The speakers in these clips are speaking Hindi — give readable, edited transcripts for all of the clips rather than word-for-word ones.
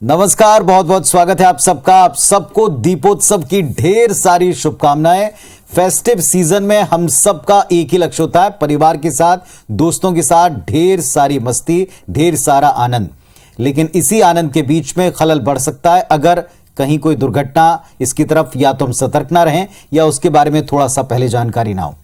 नमस्कार, बहुत बहुत स्वागत है आप सबका। आप सबको दीपोत्सव की ढेर सारी शुभकामनाएं। फेस्टिव सीजन में हम सबका एक ही लक्ष्य होता है, परिवार के साथ, दोस्तों के साथ ढेर सारी मस्ती, ढेर सारा आनंद। लेकिन इसी आनंद के बीच में खलल बढ़ सकता है अगर कहीं कोई दुर्घटना, इसकी तरफ या तो हम सतर्क ना रहें या उसके बारे में थोड़ा सा पहले जानकारी ना हो।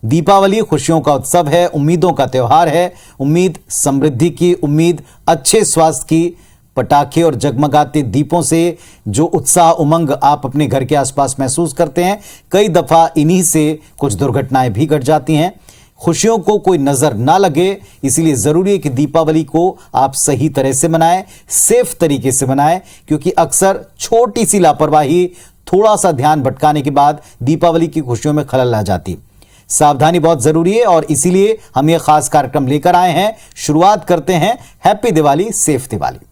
दीपावली खुशियों का उत्सव है, उम्मीदों का त्योहार है। उम्मीद समृद्धि की, उम्मीद अच्छे स्वास्थ्य की। पटाखे और जगमगाते दीपों से जो उत्साह उमंग आप अपने घर के आसपास महसूस करते हैं, कई दफा इन्हीं से कुछ दुर्घटनाएं भी घट जाती हैं। खुशियों को कोई नजर ना लगे, इसीलिए जरूरी है कि दीपावली को आप सही तरह से मनाएं, सेफ तरीके से मनाएं, क्योंकि अक्सर छोटी सी लापरवाही, थोड़ा सा ध्यान भटकाने के बाद दीपावली की खुशियों में खलल आ जाती। सावधानी बहुत जरूरी है और इसीलिए हम ये खास कार्यक्रम लेकर आए हैं। शुरुआत करते हैं हैप्पी दिवाली, सेफ दिवाली।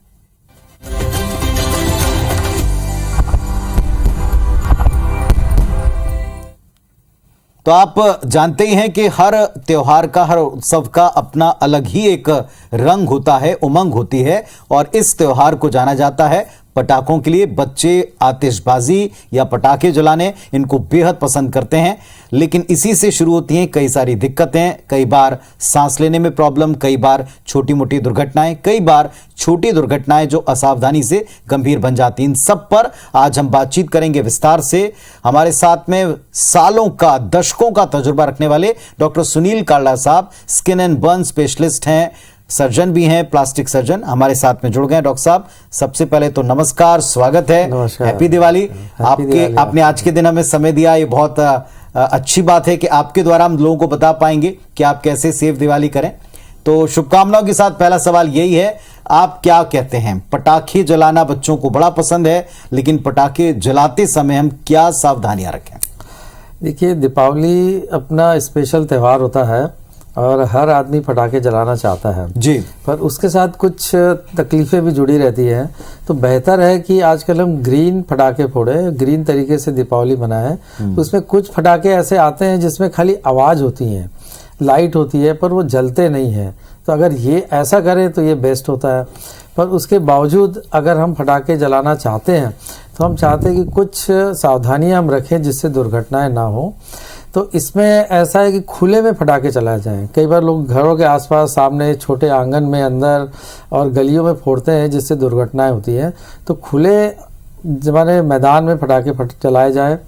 तो आप जानते ही हैं कि हर त्योहार का, हर उत्सव का अपना अलग ही एक रंग होता है, उमंग होती है। और इस त्योहार को जाना जाता है पटाखों के लिए। बच्चे आतिशबाजी या पटाखे जलाने इनको बेहद पसंद करते हैं, लेकिन इसी से शुरू होती हैं कई सारी दिक्कतें। कई बार सांस लेने में प्रॉब्लम, कई बार छोटी मोटी दुर्घटनाएं, कई बार छोटी दुर्घटनाएं जो असावधानी से गंभीर बन जाती हैं। इन सब पर आज हम बातचीत करेंगे विस्तार से। हमारे साथ में सालों का, दशकों का तजुर्बा रखने वाले डॉक्टर सुनील काल्डा साहब, स्किन एंड बर्न स्पेशलिस्ट हैं, सर्जन भी हैं, प्लास्टिक सर्जन, हमारे साथ में जुड़ गए। डॉक्टर साहब, सबसे पहले तो नमस्कार, स्वागत है। हैप्पी दिवाली। आपने आज के दिन हमें समय दिया, ये बहुत अच्छी बात है कि आपके द्वारा हम लोगों को बता पाएंगे कि आप कैसे सेफ दिवाली करें। तो शुभकामनाओं के साथ पहला सवाल यही है, आप क्या कहते हैं? पटाखे जलाना बच्चों को बड़ा पसंद है, लेकिन पटाखे जलाते समय हम क्या सावधानियां रखें? देखिए, दीपावली अपना स्पेशल त्यौहार होता है और हर आदमी पटाखे जलाना चाहता है जी, पर उसके साथ कुछ तकलीफें भी जुड़ी रहती हैं। तो बेहतर है कि आजकल हम ग्रीन पटाखे फोड़े, ग्रीन तरीके से दीपावली मनाएं। उसमें कुछ पटाखे ऐसे आते हैं जिसमें खाली आवाज़ होती है, लाइट होती है, पर वो जलते नहीं हैं। तो अगर ये ऐसा करें तो ये बेस्ट होता है। पर उसके बावजूद अगर हम पटाखे जलाना चाहते हैं तो हम चाहते हैं कि कुछ सावधानियां हम रखें जिससे दुर्घटनाएं ना हो। तो इसमें ऐसा है कि खुले में पटाखे चलाए जाएं। कई बार लोग घरों के आसपास, सामने, छोटे आंगन में, अंदर और गलियों में फोड़ते हैं जिससे दुर्घटनाएं होती हैं। तो खुले जमाने मैदान में पटाखे चलाए जाए।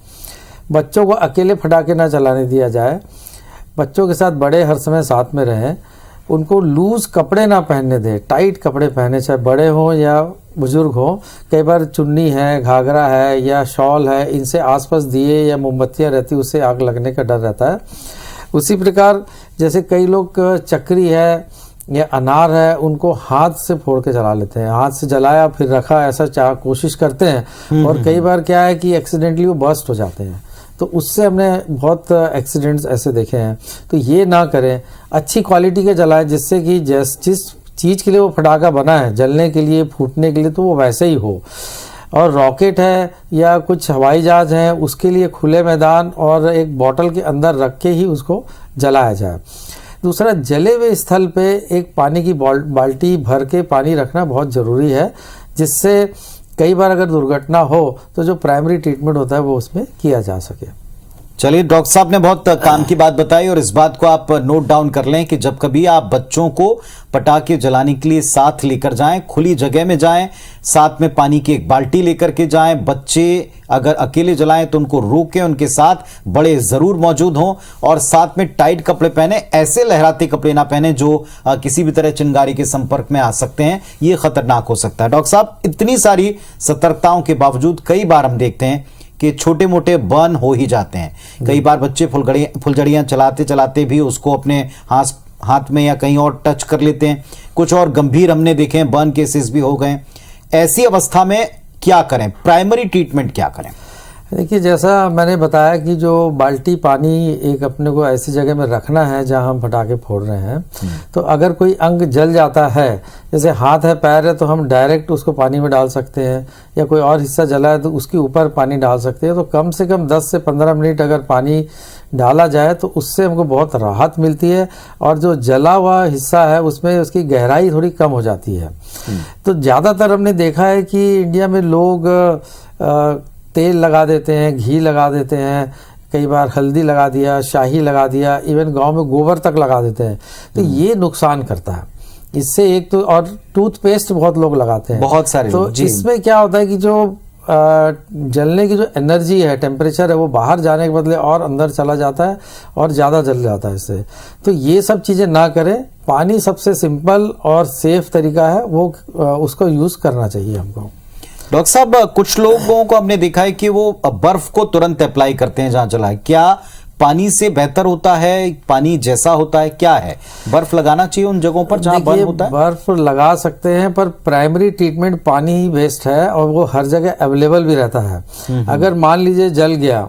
बच्चों को अकेले पटाखे ना चलाने दिया जाए। बच्चों के साथ बड़े हर समय साथ में रहें। उनको लूज कपड़े ना पहनने दें, टाइट कपड़े पहने, चाहे बड़े हों या बुजुर्ग हो। कई बार चुन्नी है, घाघरा है या शॉल है, इनसे आसपास दिए या मोमबत्तियां रहती, उससे आग लगने का डर रहता है। उसी प्रकार जैसे कई लोग चक्री है या अनार है, उनको हाथ से फोड़ के जला लेते हैं। हाथ से जलाया फिर रखा, ऐसा कोशिश करते हैं और कई बार क्या है कि एक्सीडेंटली वो बर्स्ट हो जाते हैं। तो उससे हमने बहुत एक्सीडेंट्स ऐसे देखे हैं। तो ये ना करें, अच्छी क्वालिटी के जलाएं, जिससे कि जिस चीज़ के लिए वो पटाखा बना है, जलने के लिए, फूटने के लिए, तो वो वैसे ही हो। और रॉकेट है या कुछ हवाई जहाज है, उसके लिए खुले मैदान और एक बोतल के अंदर रख के ही उसको जलाया जाए। दूसरा, जले हुए स्थल पे एक पानी की बाल्टी भर के पानी रखना बहुत ज़रूरी है, जिससे कई बार अगर दुर्घटना हो तो जो प्राइमरी ट्रीटमेंट होता है वो उसमें किया जा सके। चलिए, डॉक्टर साहब ने बहुत काम की बात बताई और इस बात को आप नोट डाउन कर लें कि जब कभी आप बच्चों को पटाखे जलाने के लिए साथ लेकर जाएं, खुली जगह में जाएं, साथ में पानी की एक बाल्टी लेकर के जाएं। बच्चे अगर अकेले जलाएं तो उनको रोकें, उनके साथ बड़े जरूर मौजूद हों और साथ में टाइट कपड़े पहने। ऐसे लहराते कपड़े ना पहने जो किसी भी तरह चिंगारी के संपर्क में आ सकते हैं, ये खतरनाक हो सकता है। डॉक्टर साहब, इतनी सारी सतर्कताओं के बावजूद कई बार हम देखते हैं कि छोटे मोटे बर्न हो ही जाते हैं। कई बार बच्चे फुलझड़ियां चलाते चलाते भी उसको अपने हाथ में या कहीं और टच कर लेते हैं। कुछ और गंभीर हमने देखे हैं, बर्न केसेस भी हो गए। ऐसी अवस्था में क्या करें? प्राइमरी ट्रीटमेंट क्या करें? देखिए, जैसा मैंने बताया कि जो बाल्टी पानी एक अपने को ऐसी जगह में रखना है जहां हम पटाखे फोड़ रहे हैं, तो अगर कोई अंग जल जाता है, जैसे हाथ है, पैर है, तो हम डायरेक्ट उसको पानी में डाल सकते हैं, या कोई और हिस्सा जला है तो उसके ऊपर पानी डाल सकते हैं। तो कम से कम 10 से 15 मिनट अगर पानी डाला जाए तो उससे हमको बहुत राहत मिलती है, और जो जला हुआ हिस्सा है उसमें उसकी गहराई थोड़ी कम हो जाती है। तो ज़्यादातर हमने देखा है कि इंडिया में लोग तेल लगा देते हैं, घी लगा देते हैं, कई बार हल्दी लगा दिया, शाही लगा दिया, इवन गांव में गोबर तक लगा देते हैं। तो ये नुकसान करता है इससे। एक तो, और टूथपेस्ट बहुत लोग लगाते हैं, बहुत सारे तो इसमें क्या होता है कि जो जलने की जो एनर्जी है, टेम्परेचर है, वो बाहर जाने के बदले और अंदर चला जाता है और ज़्यादा जल जाता है इससे। तो ये सब चीज़ें ना करें। पानी सबसे सिंपल और सेफ तरीका है, वो उसको यूज़ करना चाहिए हमको। डॉक्टर साहब, कुछ लोगों को हमने देखा है कि वो बर्फ को तुरंत अप्लाई करते हैं जहां जला है। क्या पानी से बेहतर होता है? पानी जैसा होता है क्या है? बर्फ लगाना चाहिए उन जगहों पर जहां बर्न होता है? बर्फ लगा सकते हैं, पर प्राइमरी ट्रीटमेंट पानी ही बेस्ट है, और वो हर जगह अवेलेबल भी रहता है। अगर मान लीजिए जल गया,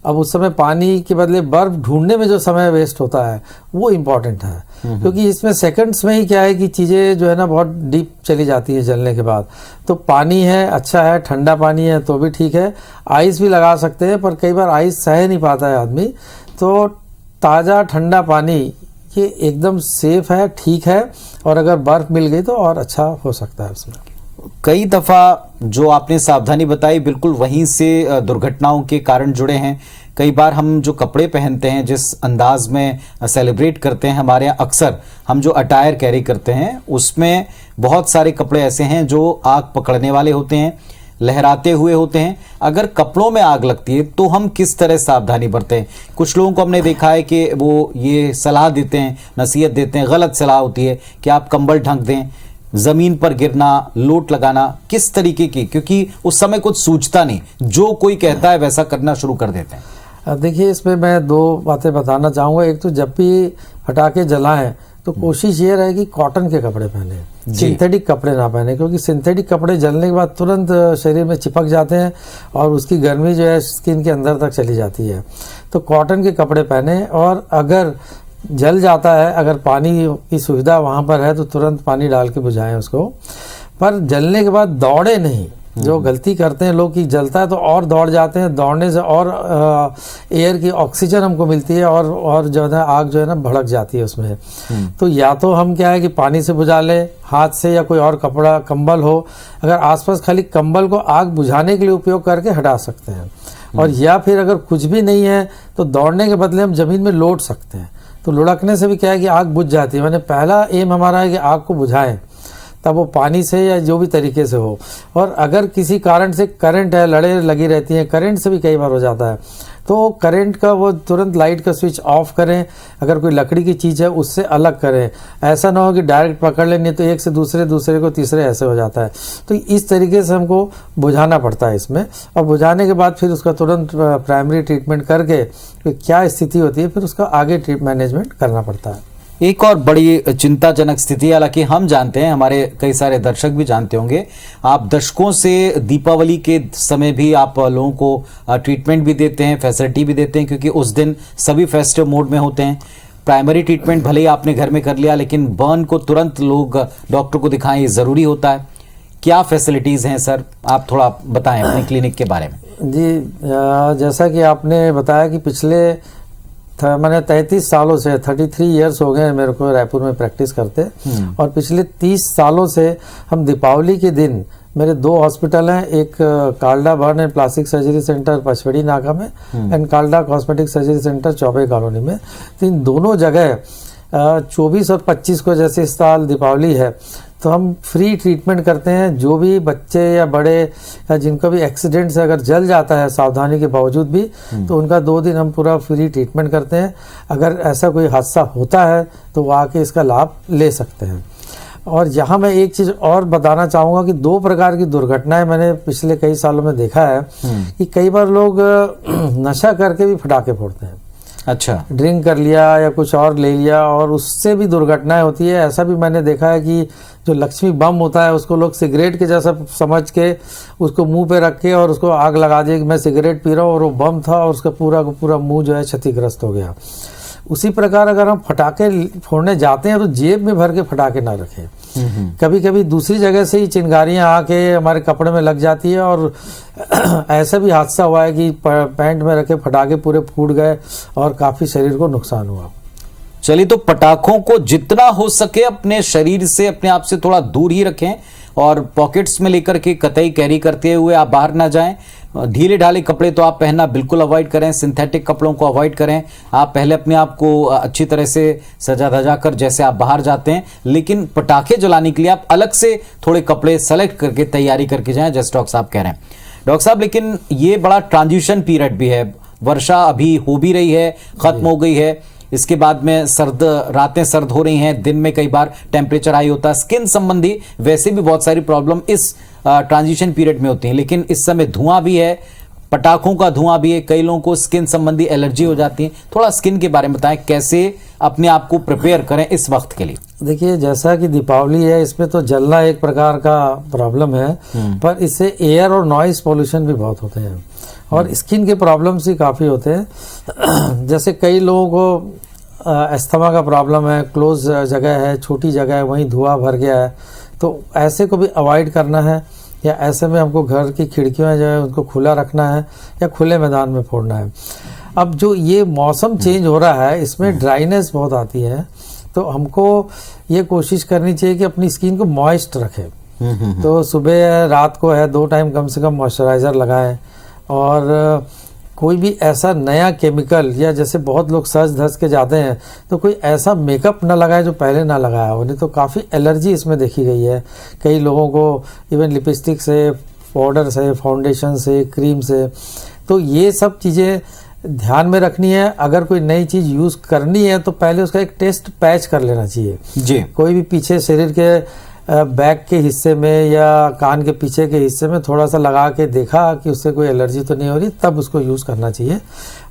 अब उस समय पानी के बदले बर्फ ढूंढने में जो समय वेस्ट होता है वो इम्पोर्टेंट है, क्योंकि इसमें सेकंड्स में ही क्या है कि चीज़ें जो है ना बहुत डीप चली जाती है जलने के बाद। तो पानी है, अच्छा है, ठंडा पानी है तो भी ठीक है। आइस भी लगा सकते हैं, पर कई बार आइस सह नहीं पाता है आदमी, तो ताज़ा ठंडा पानी ये एकदम सेफ है, ठीक है। और अगर बर्फ मिल गई तो और अच्छा हो सकता है उसमें। कई दफा जो आपने सावधानी बताई, बिल्कुल वहीं से दुर्घटनाओं के कारण जुड़े हैं। कई बार हम जो कपड़े पहनते हैं, जिस अंदाज में सेलिब्रेट करते हैं, हमारे यहाँ अक्सर हम जो अटायर कैरी करते हैं उसमें बहुत सारे कपड़े ऐसे हैं जो आग पकड़ने वाले होते हैं, लहराते हुए होते हैं। अगर कपड़ों में आग लगती है तो हम किस तरह सावधानी बरतें हैं? कुछ लोगों को हमने देखा है कि वो ये सलाह देते हैं, नसीहत देते हैं, गलत सलाह होती है कि आप कंबल ढक दें, जमीन पर गिरना, लोट लगाना, किस तरीके की? क्योंकि उस समय कुछ सूझता नहीं, जो कोई कहता है वैसा करना शुरू कर देते हैं। देखिए, इसमें मैं दो बातें बताना चाहूँगा। एक तो जब भी पटाखे जलाएं तो कोशिश ये रहे कि कॉटन के कपड़े पहने, सिंथेटिक कपड़े ना पहने, क्योंकि सिंथेटिक कपड़े जलने के बाद तुरंत शरीर में चिपक जाते हैं और उसकी गर्मी जो है स्किन के अंदर तक चली जाती है। तो कॉटन के कपड़े पहने, और अगर जल जाता है, अगर पानी की सुविधा वहाँ पर है तो तुरंत पानी डाल के बुझाएं उसको। पर जलने के बाद दौड़े नहीं। जो गलती करते हैं लोग कि जलता है तो और दौड़ जाते हैं, दौड़ने से और एयर की ऑक्सीजन हमको मिलती है और जो है आग जो है ना भड़क जाती है उसमें। तो या तो हम क्या है कि पानी से बुझा लें, हाथ से, या कोई और कपड़ा, कंबल हो, अगर आसपास खाली कंबल को आग बुझाने के लिए उपयोग करके हटा सकते हैं। और या फिर अगर कुछ भी नहीं है तो दौड़ने के बदले हम जमीन में लोट सकते हैं। तो लुढ़कने से भी क्या है कि आग बुझ जाती है। मैंने पहला एम हमारा है कि आग को बुझाएं, तब वो पानी से या जो भी तरीके से हो। और अगर किसी कारण से करंट है, लड़े लगी रहती हैं, करंट से भी कई बार हो जाता है, तो करंट का वो तुरंत लाइट का स्विच ऑफ करें। अगर कोई लकड़ी की चीज़ है उससे अलग करें, ऐसा ना हो कि डायरेक्ट पकड़ लें, नहीं तो एक से दूसरे को तीसरे ऐसे हो जाता है। तो इस तरीके से हमको बुझाना पड़ता है इसमें, और बुझाने के बाद फिर उसका तुरंत प्राइमरी ट्रीटमेंट करके क्या स्थिति होती है फिर उसका आगे मैनेजमेंट करना पड़ता है। एक और बड़ी चिंताजनक स्थिति, हालांकि हम जानते हैं, हमारे कई सारे दर्शक भी जानते होंगे, आप दशकों से दीपावली के समय भी आप लोगों को ट्रीटमेंट भी देते हैं, फैसिलिटी भी देते हैं, क्योंकि उस दिन सभी फेस्टिव मोड में होते हैं। प्राइमरी ट्रीटमेंट भले ही आपने घर में कर लिया, लेकिन बर्न को तुरंत लोग डॉक्टर को दिखाएं, ये ज़रूरी होता है। क्या फैसिलिटीज़ हैं सर, आप थोड़ा बताएं अपने क्लिनिक के बारे में। जी, जैसा कि आपने बताया कि पिछले मैंने 33 सालों से 33 इयर्स हो गए मेरे को रायपुर में प्रैक्टिस करते, और पिछले 30 सालों से हम दीपावली के दिन, मेरे 2 हॉस्पिटल हैं, एक Kalda burn and plastic surgery centre Pachwadi Naka में and Kalda cosmetic surgery centre Chaubey colony में। तो इन दोनों जगह 24 और 25 को, जैसे इस साल दीपावली है, तो हम फ्री ट्रीटमेंट करते हैं। जो भी बच्चे या बड़े या जिनको भी एक्सीडेंट से अगर जल जाता है सावधानी के बावजूद भी, तो उनका 2 दिन हम पूरा फ्री ट्रीटमेंट करते हैं। अगर ऐसा कोई हादसा होता है तो वो आके इसका लाभ ले सकते हैं। और यहाँ मैं एक चीज़ और बताना चाहूँगा कि 2 प्रकार की दुर्घटनाएं मैंने पिछले कई सालों में देखा है कि कई बार लोग नशा करके भी पटाखे फोड़ते हैं। अच्छा। ड्रिंक कर लिया या कुछ और ले लिया, और उससे भी दुर्घटनाएं होती है। ऐसा भी मैंने देखा है कि जो लक्ष्मी बम होता है उसको लोग सिगरेट के जैसा समझ के उसको मुंह पे रख के और उसको आग लगा दिया कि मैं सिगरेट पी रहा हूँ, और वो बम था और उसका पूरा का पूरा मुंह जो है क्षतिग्रस्त हो गया। उसी प्रकार अगर हम फटाके फोड़ने जाते हैं तो जेब में भर के फटाके ना रखें। कभी कभी दूसरी जगह से ही चिंगारियां आके हमारे कपड़े में लग जाती है, और ऐसा भी हादसा हुआ है कि पैंट में रखे फटाके पूरे फूट गए और काफी शरीर को नुकसान हुआ। चलिए, तो पटाखों को जितना हो सके अपने शरीर से, अपने आप से थोड़ा दूर ही रखें, और पॉकेट्स में लेकर के कतई कैरी करते हुए आप बाहर ना जाएं। ढीले ढाले कपड़े तो आप पहनना बिल्कुल अवॉइड करें, सिंथेटिक कपड़ों को अवॉइड करें। आप पहले अपने आप को अच्छी तरह से सजा धजा कर जैसे आप बाहर जाते हैं, लेकिन पटाखे जलाने के लिए आप अलग से थोड़े कपड़े सेलेक्ट करके तैयारी करके जाएं, जैसे डॉक्टर साहब कह रहे हैं। डॉक्टर साहब, लेकिन ये बड़ा ट्रांजिशन पीरियड भी है, वर्षा अभी हो भी रही है, खत्म हो गई है, इसके बाद में रातें सर्द हो रही हैं, दिन में कई बार टेम्परेचर हाई होता है। स्किन संबंधी वैसे भी बहुत सारी प्रॉब्लम इस ट्रांजिशन पीरियड में होती हैं, लेकिन इस समय धुआं भी है, पटाखों का धुआं भी है, कई लोगों को स्किन संबंधी एलर्जी हो जाती है। थोड़ा स्किन के बारे में बताएं, कैसे अपने आप को प्रिपेयर करें इस वक्त के लिए। देखिए, जैसा कि दीपावली है, इसमें तो जलना एक प्रकार का प्रॉब्लम है, पर इससे एयर और नॉइस पोल्यूशन भी बहुत होते हैं, और स्किन के प्रॉब्लम्स ही काफ़ी होते हैं। जैसे कई लोगों को अस्थमा का प्रॉब्लम है, क्लोज जगह है, छोटी जगह है, वहीं धुआं भर गया है, तो ऐसे को भी अवॉइड करना है, या ऐसे में हमको घर की खिड़कियाँ जो है उनको खुला रखना है या खुले मैदान में फोड़ना है। अब जो ये मौसम चेंज हो रहा है, इसमें ड्राइनेस बहुत आती है, तो हमको ये कोशिश करनी चाहिए कि अपनी स्किन को मॉइस्ट रखें। तो सुबह रात को है 2 टाइम कम से कम मॉइस्चराइज़र लगाएं, और कोई भी ऐसा नया केमिकल, या जैसे बहुत लोग सज धज के जाते हैं तो कोई ऐसा मेकअप ना लगाए जो पहले ना लगाया हो, नहीं तो काफ़ी एलर्जी इसमें देखी गई है कई लोगों को, इवन लिपस्टिक से, पाउडर से, फाउंडेशन से, क्रीम से। तो ये सब चीज़ें ध्यान में रखनी है। अगर कोई नई चीज़ यूज़ करनी है तो पहले उसका एक टेस्ट पैच कर लेना चाहिए जी। कोई भी पीछे शरीर के बैक के हिस्से में या कान के पीछे के हिस्से में थोड़ा सा लगा के देखा कि उससे कोई एलर्जी तो नहीं हो रही, तब उसको यूज़ करना चाहिए।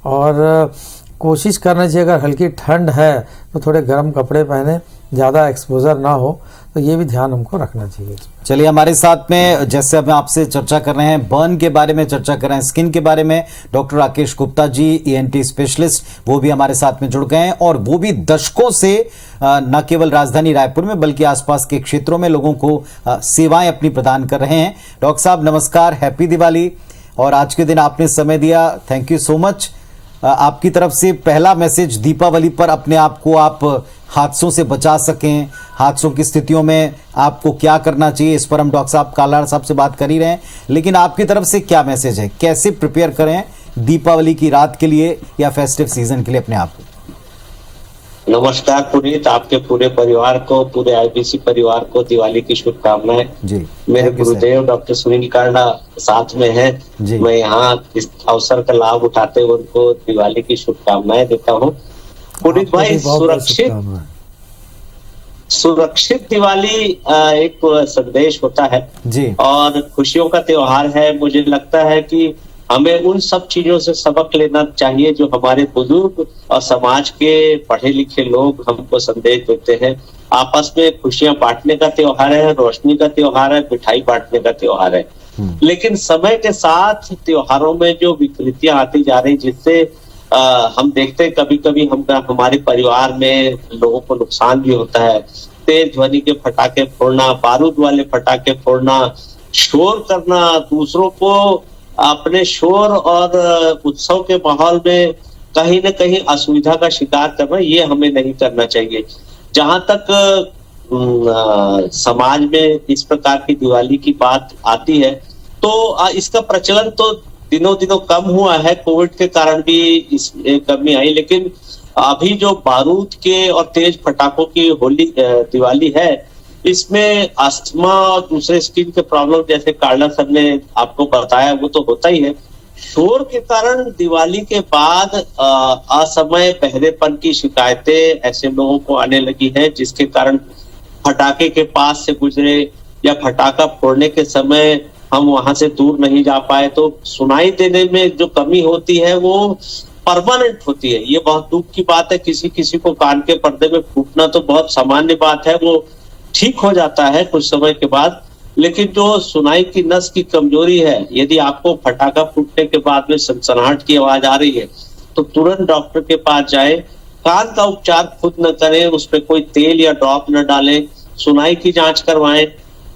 और कोशिश करना चाहिए, अगर हल्की ठंड है तो थोड़े गर्म कपड़े पहने, ज़्यादा एक्सपोजर ना हो, तो ये भी ध्यान हमको रखना चाहिए। चलिए, हमारे साथ में जैसे अब आपसे चर्चा कर रहे हैं, बर्न के बारे में चर्चा कर रहे हैं, स्किन के बारे में, doctor Rakesh Gupta ji ENT specialist, वो भी हमारे साथ में जुड़ गए हैं, और वो भी दशकों से न केवल राजधानी रायपुर में बल्कि आसपास के क्षेत्रों में लोगों को सेवाएं अपनी प्रदान कर रहे हैं। डॉक्टर साहब नमस्कार, हैप्पी दिवाली, और आज के दिन आपने समय दिया, थैंक यू सो मच। आपकी तरफ से पहला मैसेज दीपावली पर, अपने आप को आप हादसों से बचा सकें, हादसों की स्थितियों में आपको क्या करना चाहिए, इस पर हम डॉक्टर साहब कालार साहब से बात कर ही रहे हैं, लेकिन आपकी तरफ से क्या मैसेज है, कैसे प्रिपेयर करें दीपावली की रात के लिए या फेस्टिव सीजन के लिए अपने आप को? नमस्कार पुनीत, आपके पूरे परिवार को, पूरे IBC परिवार को दिवाली की शुभकामनाएं जी। मेरे गुरुदेव डॉक्टर सुनील कांडा साथ में हैं, मैं यहाँ इस अवसर का लाभ उठाते हुए उनको दिवाली की शुभकामनाएं देता हूँ। पुनीत भाई, सुरक्षित दिवाली एक संदेश होता है जी, और खुशियों का त्योहार है। मुझे लगता है कि हमें उन सब चीजों से सबक लेना चाहिए जो हमारे बुजुर्ग और समाज के पढ़े लिखे लोग हमको संदेश देते हैं। आपस में खुशियां बांटने का त्योहार है, रोशनी का त्योहार है, मिठाई बांटने का त्योहार है। लेकिन समय के साथ त्योहारों में जो विकृतियां आती जा रही, जिससे हम देखते हैं कभी कभी हमारे परिवार में लोगों को नुकसान भी होता है। तेज ध्वनि के फटाके फोड़ना, बारूद वाले फटाके फोड़ना, शोर करना, दूसरों को अपने शोर और उत्सव के माहौल में कहीं न कहीं असुविधा का शिकार करना, ये हमें नहीं करना चाहिए। जहां तक समाज में इस प्रकार की दिवाली की बात आती है, तो इसका प्रचलन तो दिनों दिनों कम हुआ है, कोविड के कारण भी इस कमी आई, लेकिन अभी जो बारूद के और तेज पटाखों की दिवाली है, इसमें अस्थमा और दूसरे स्किन के प्रॉब्लम जैसे कांडा सर ने आपको बताया, वो तो होता ही है। शोर के कारण दिवाली के बाद असमय बहरेपन की शिकायतें ऐसे लोगों को आने लगी है, जिसके कारण फटाके के पास से गुजरे या फटाका फोड़ने के समय हम वहां से दूर नहीं जा पाए, तो सुनाई देने में जो कमी होती है वो परमानेंट होती है। ये बहुत दुख की बात है, किसी किसी को कान के पर्दे में फूटना तो बहुत सामान्य बात है, वो ठीक हो जाता है कुछ समय के बाद। लेकिन जो सुनाई की नस की कमजोरी है, यदि आपको फटाका फूटने के बाद में सनसनाहट की आवाज आ रही है तो तुरंत डॉक्टर के पास जाए। कान का उपचार खुद न करें, उस पर कोई तेल या ड्रॉप न डालें, सुनाई की जांच करवाएं।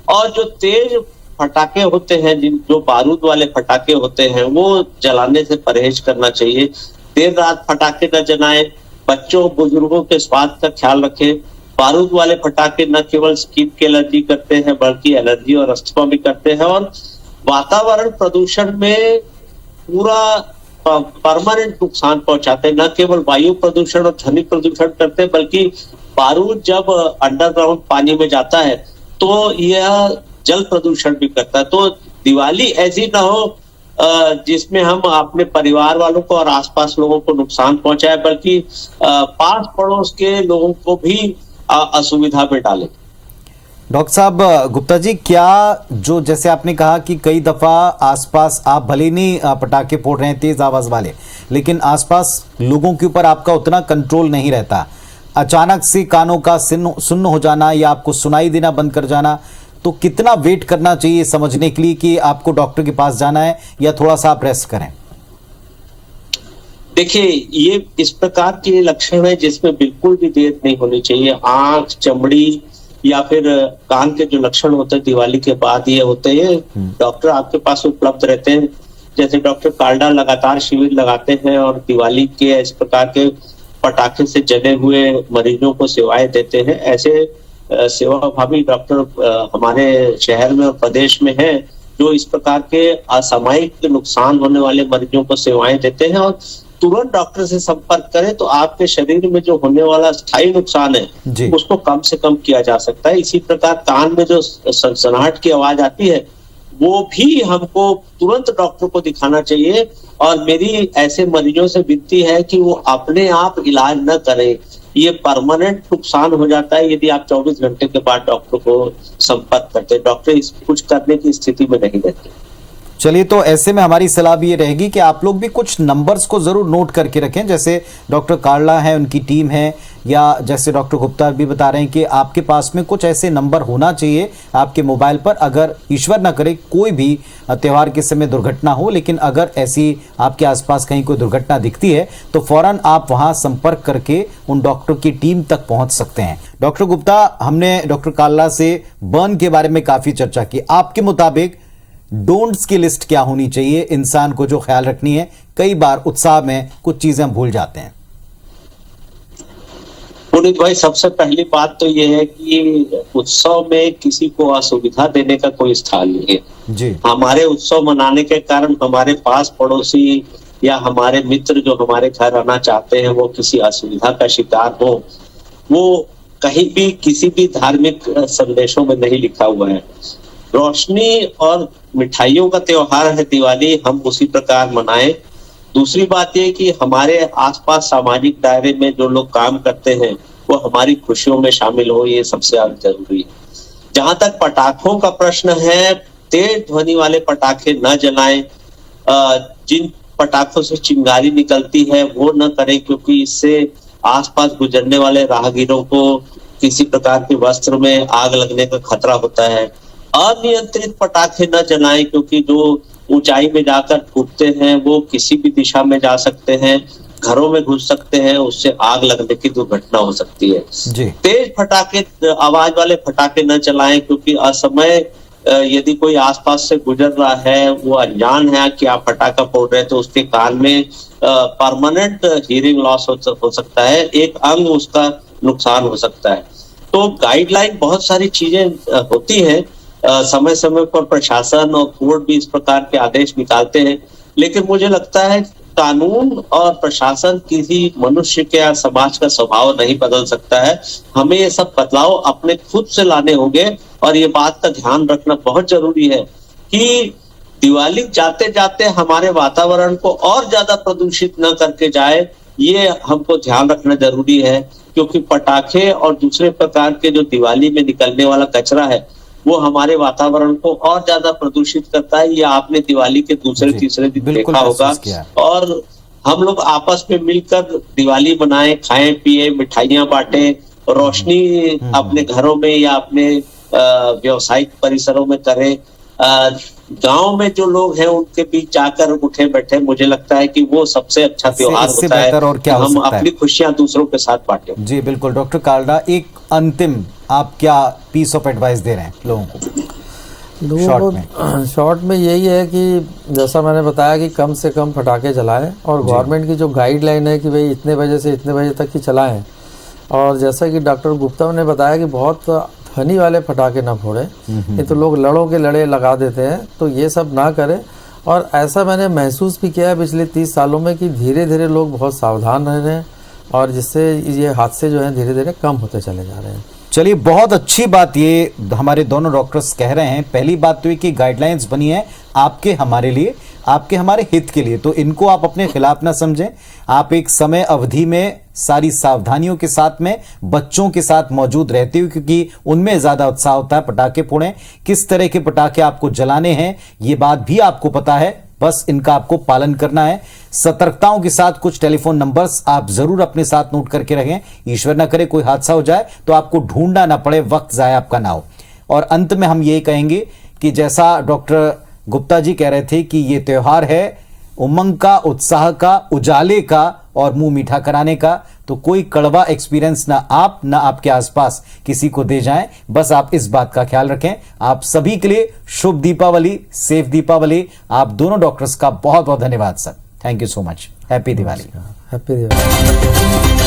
और जो तेज फटाके होते हैं, जो बारूद वाले फटाके होते हैं, वो जलाने से परहेज करना चाहिए। देर रात फटाके न जलाएं। बच्चों बुजुर्गों के स्वास्थ्य का ख्याल रखें। बारूद वाले फटाके न केवल स्किन की एलर्जी करते हैं बल्कि एलर्जी और अस्थमा भी करते हैं, और वातावरण प्रदूषण में पूरा परमानेंट नुकसान पहुंचाते हैं। न केवल वायु प्रदूषण और ध्वनि प्रदूषण करते हैं बल्कि बारूद जब अंडरग्राउंड पानी में जाता है तो यह जल प्रदूषण भी करता है। तो दिवाली ऐसी ना हो जिसमें हम अपने परिवार वालों को और आसपास लोगों को नुकसान पहुंचाए, बल्कि पास पड़ोस के लोगों को भी असुविधा में डाले। डॉक्टर साहब गुप्ता जी, क्या जो जैसे आपने कहा कि कई दफा आसपास आप भले नहीं पटाखे फोड़ रहे हैं तेज आवाज वाले, लेकिन आसपास लोगों के ऊपर आपका उतना कंट्रोल नहीं रहता, अचानक से कानों का सुन्न हो जाना या आपको सुनाई देना बंद कर जाना, तो कितना वेट करना चाहिए समझने के लिए कि आपको डॉक्टर के पास जाना है या थोड़ा सा आप रेस्ट करें? देखिए, ये इस प्रकार के लक्षण है जिसमें बिल्कुल भी देर नहीं होनी चाहिए। आंख, चमड़ी या फिर कान के जो लक्षण होते हैं दिवाली के बाद ये होते हैं, डॉक्टर आपके पास उपलब्ध रहते हैं। जैसे डॉक्टर काल्डा लगातार शिविर लगाते हैं और दिवाली के इस प्रकार के पटाखे से जले हुए मरीजों को सेवाएं देते हैं। ऐसे सेवाभावी डॉक्टर हमारे शहर में और प्रदेश में हैं जो इस प्रकार के असामयिक नुकसान होने वाले मरीजों को सेवाएं देते हैं। और तुरंत डॉक्टर से संपर्क करें तो आपके शरीर में जो होने वाला स्थायी नुकसान है उसको कम से कम किया जा सकता है। इसी प्रकार कान में जो सनसनाहट की आवाज आती है वो भी हमको तुरंत डॉक्टर को दिखाना चाहिए। और मेरी ऐसे मरीजों से विनती है कि वो अपने आप इलाज न करें, ये परमानेंट नुकसान हो जाता है यदि आप 24 घंटे के बाद डॉक्टर को संपर्क करते हैं। डॉक्टर कुछ करने की स्थिति में नहीं रहते। चलिए, तो ऐसे में हमारी सलाह भी ये रहेगी कि आप लोग भी कुछ नंबर्स को जरूर नोट करके रखें, जैसे डॉक्टर कार्ला है, उनकी टीम है, या जैसे डॉक्टर गुप्ता भी बता रहे हैं कि आपके पास में कुछ ऐसे नंबर होना चाहिए आपके मोबाइल पर। अगर ईश्वर ना करे कोई भी त्यौहार के समय दुर्घटना हो, लेकिन अगर ऐसी आपके आसपास कहीं कोई दुर्घटना दिखती है तो फौरन आप वहां संपर्क करके उन डॉक्टर की टीम तक पहुंच सकते हैं। डॉक्टर गुप्ता, हमने डॉक्टर कार्ला से बर्न के बारे में काफी चर्चा की। आपके मुताबिक डोंट्स की लिस्ट क्या होनी चाहिए इंसान को जो ख्याल रखनी है? कई बार उत्साह में कुछ चीजें भूल जाते हैं। पुनीत भाई, सबसे पहली बात तो यह है कि उत्सव में किसी को असुविधा देने का कोई स्थान नहीं है जी। हमारे उत्सव मनाने के कारण हमारे पास पड़ोसी या हमारे मित्र जो हमारे घर आना चाहते हैं वो किसी असुविधा का शिकार हो, वो कहीं भी किसी भी धार्मिक संदेशों में नहीं लिखा हुआ है। रोशनी और मिठाइयों का त्योहार है दिवाली, हम उसी प्रकार मनाएं। दूसरी बात यह कि हमारे आसपास सामाजिक दायरे में जो लोग काम करते हैं वो हमारी खुशियों में शामिल हो, ये सबसे ज्यादा जरूरी है। जहां तक पटाखों का प्रश्न है, तेज ध्वनि वाले पटाखे न जलाएं। जिन पटाखों से चिंगारी निकलती है वो न करें, क्योंकि इससे आसपास गुजरने वाले राहगीरों को किसी प्रकार के वस्त्र में आग लगने का खतरा होता है। अनियंत्रित पटाखे न जलाएं, क्योंकि जो ऊंचाई में जाकर फूटते हैं वो किसी भी दिशा में जा सकते हैं, घरों में घुस सकते हैं, उससे आग लगने की दुर्घटना हो सकती है जी। तेज पटाखे, आवाज वाले पटाखे न चलाएं, क्योंकि असमय यदि कोई आसपास से गुजर रहा है, वो अनजान है कि आप पटाखा फोड़ रहे हैं, तो उसके कान में परमानेंट हियरिंग लॉस हो सकता है, एक अंग उसका नुकसान हो सकता है। तो गाइडलाइन बहुत सारी चीजें होती हैं, समय समय पर प्रशासन और कोर्ट भी इस प्रकार के आदेश निकालते हैं, लेकिन मुझे लगता है कानून और प्रशासन किसी मनुष्य के या समाज का स्वभाव नहीं बदल सकता है। हमें ये सब बदलाव अपने खुद से लाने होंगे। और ये बात का ध्यान रखना बहुत जरूरी है कि दिवाली जाते जाते हमारे वातावरण को और ज्यादा प्रदूषित न करके जाए, ये हमको ध्यान रखना जरूरी है। क्योंकि पटाखे और दूसरे प्रकार के जो दिवाली में निकलने वाला कचरा है वो हमारे वातावरण को और ज्यादा प्रदूषित करता है। ये आपने दिवाली के दूसरे तीसरे दिन देखा होगा। और हम लोग आपस में मिलकर दिवाली मनाएं, खाएं पिए, मिठाइयां बांटें, रोशनी अपने घरों में या अपने व्यवसायिक परिसरों में करें। गांव में जो लोग हैं उनके बीच जाकर उठे बैठे, मुझे लगता है कि वो सबसे अच्छा त्योहार होता है। और क्या हम अपनी खुशियां दूसरों के साथ बांटें। जी बिल्कुल। डॉक्टर कालरा, एक अंतिम आप क्या पीस ऑफ एडवाइस दे रहे हैं लोगों को? शॉर्ट में यही है कि जैसा मैंने बताया कि कम से कम पटाखे जलाएं, और गवर्नमेंट की जो गाइडलाइन है कि भाई इतने बजे से इतने बजे तक ही चलाएं, और जैसा कि डॉक्टर गुप्ता ने बताया कि बहुत ध्वनि वाले पटाखे ना फोड़े, ये तो लोग लड़ों के लड़े लगा देते हैं, तो ये सब ना करें। और ऐसा मैंने महसूस भी किया है पिछले 30 सालों में कि धीरे धीरे लोग बहुत सावधान रह रहे हैं, और जिससे ये हादसे जो हैं धीरे धीरे कम होते चले जा रहे हैं। चलिए, बहुत अच्छी बात ये हमारे दोनों डॉक्टर्स कह रहे हैं। पहली बात तो ये कि गाइडलाइंस बनी है आपके हमारे लिए, आपके हमारे हित के लिए, तो इनको आप अपने खिलाफ ना समझें। आप एक समय अवधि में सारी सावधानियों के साथ में बच्चों के साथ मौजूद रहते हो, क्योंकि उनमें ज्यादा उत्साह होता है। पटाखे फोड़ें, किस तरह के पटाखे आपको जलाने हैं ये बात भी आपको पता है, बस इनका आपको पालन करना है। सतर्कताओं के साथ कुछ टेलीफोन नंबर्स आप जरूर अपने साथ नोट करके रखें। ईश्वर ना करे कोई हादसा हो जाए तो आपको ढूंढना ना पड़े, वक्त जाए आपका ना हो। और अंत में हम ये कहेंगे कि जैसा डॉक्टर गुप्ता जी कह रहे थे कि ये त्योहार है उमंग का, उत्साह का, उजाले का और मुंह मीठा कराने का, तो कोई कड़वा एक्सपीरियंस ना आप ना आपके आसपास किसी को दे जाएं। बस आप इस बात का ख्याल रखें। आप सभी के लिए शुभ दीपावली, सेफ दीपावली। आप दोनों डॉक्टर्स का बहुत बहुत धन्यवाद sir. Thank you so much. Happy Diwali. Happy Diwali.